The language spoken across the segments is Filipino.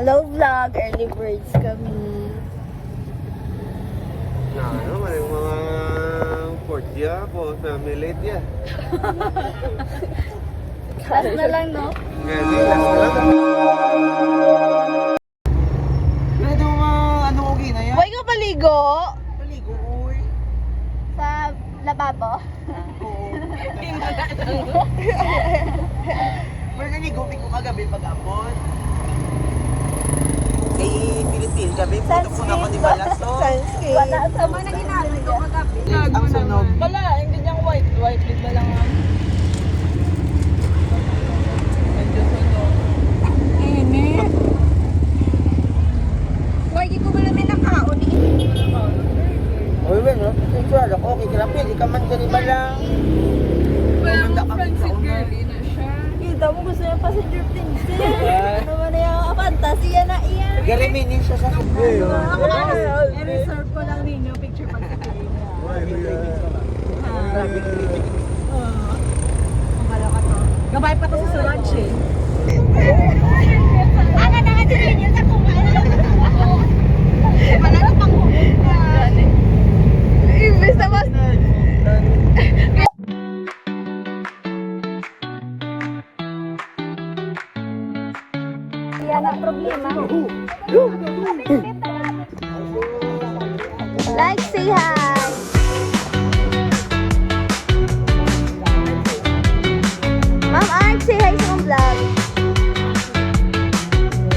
Hello vlog, early birds kami. Ano, may mga portya po, family ya. Last na lang, no? Ngayon, last na lang. Pwede mo ano okay na yan? Huwag ka paligo Paligo, uy. sa lababo. Oo. Pero nanigupin ko kagabi pag-apon. Kay Pilipil gabi, putok-putok ako ni Balaso. Sunscreen. Wala sa mga ginamit ko kagabi. Ang sunog. Wala, hindi niyang white lid na lang ang medyo sunog. Init. Huwag ko wala may nakaon. Uy, wen, no? Sure, okay, kilapil, di ka man ganun ba lang? Wala Maganda mo ka friends sa and una. girly na siya. Kita mo gusto niya passenger princess. Ano ba na yung fantasy na iyan? Gariminin siya sa subway. Ako lang, i-reserve ko lang ninyo picture pag sa kayo. Kumbala ka to. Gabay pa to sa lunch eh. Ang nga nga din yun sa kumain. Wala na pang Imbes na mas yan ang problema. Like, say hi. Ma'am Art, say hi sa mong vlog.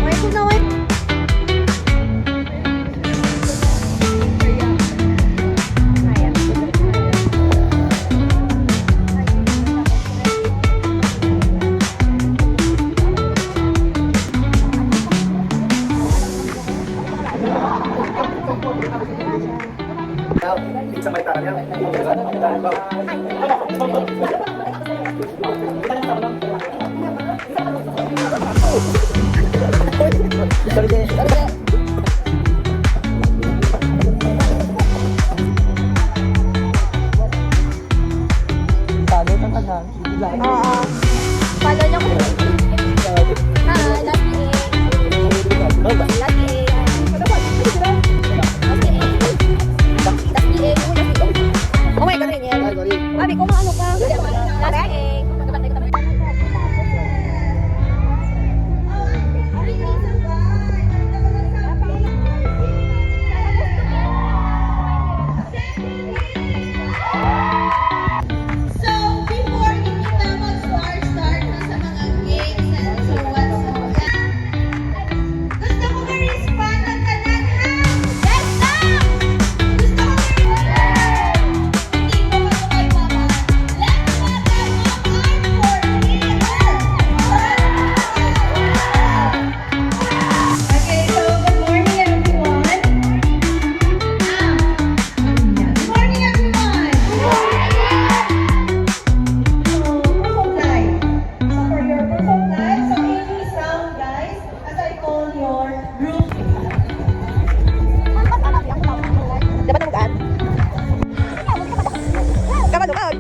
Wait ko na, wait. Pizza may tayo. Oo. Follow niyo ko. Ha, lagi. Lagi. Oh my God, Riniel. Mami, kung ano ka. Lagi. So, before hindi na mag-start na sa mga games and so whatsoever, gusto ko ma-respond ang tanan, ha? Yes, ma'am! Gusto ko ma-respond! Hindi ko kay mama. Let's welcome Ma'am Art for here! Okay, so good morning everyone. Good morning everyone! Perfect life. So for your perfect life, so any sound guys, as I call your group. Dapat na magaan. Dapat dumag.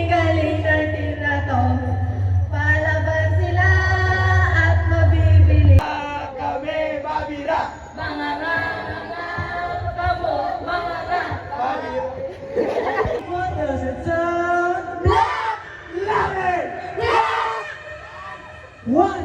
Galing ng team na to. Palaban sila at mabibili. What does it sound? Black! What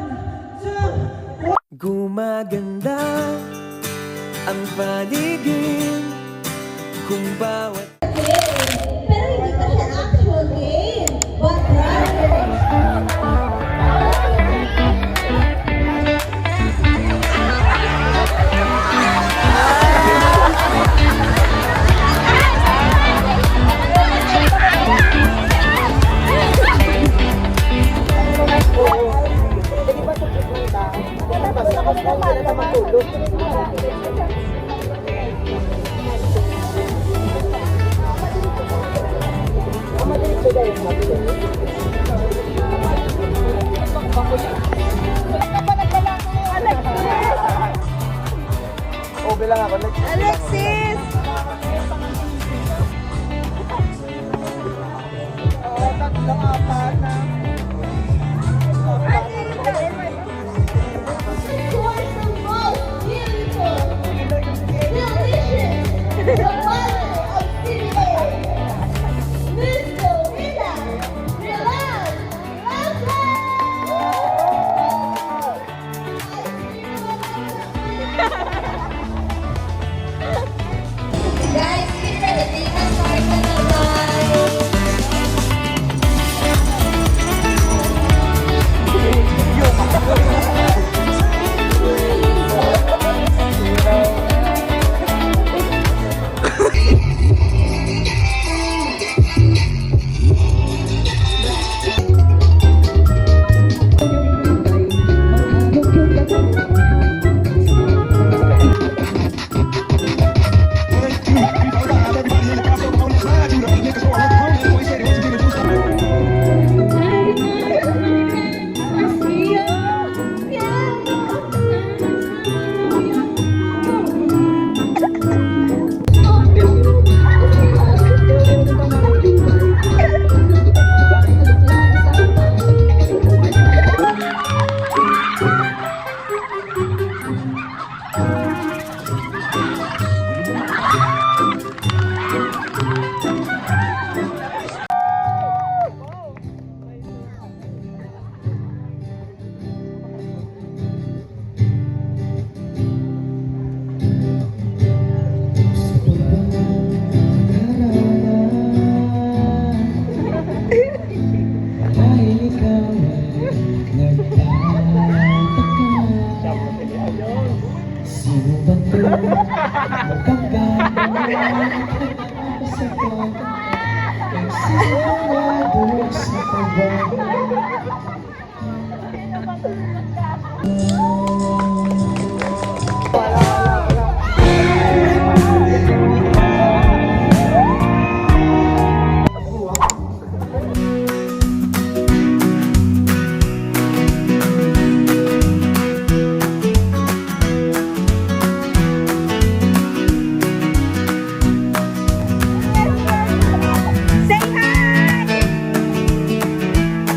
Say hi!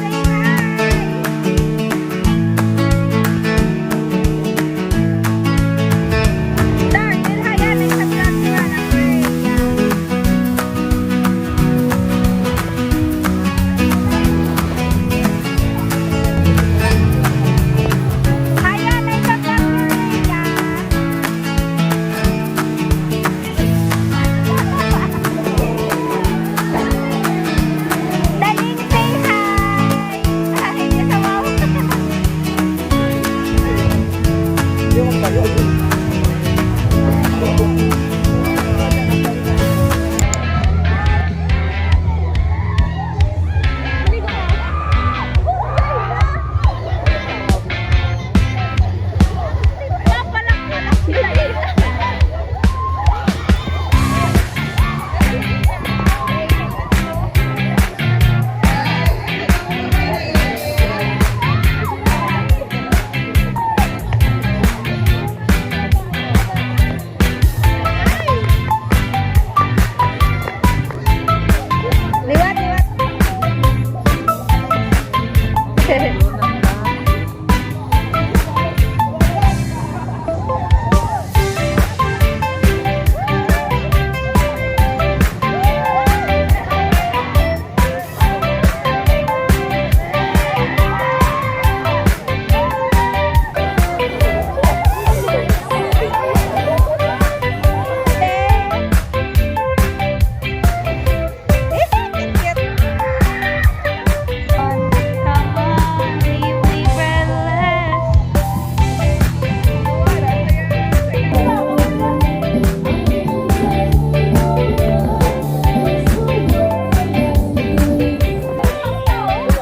Say hi! Darn, yun hayan ay sa vlog nila ng Freya. Hayan ay sa vlog ni Freya. Daling say hi! Ay, hindi sa wow. Yung kayo. Papalak-palak sila eh. Liwat, liwat.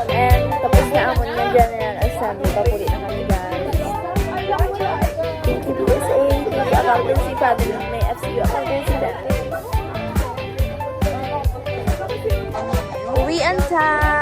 And tapos na ako ng General Assembly. Papuli na kami, guys. Thank you, PSA. Thank you, Accountancy Family. May FCU Accountancy dati. Uwian time!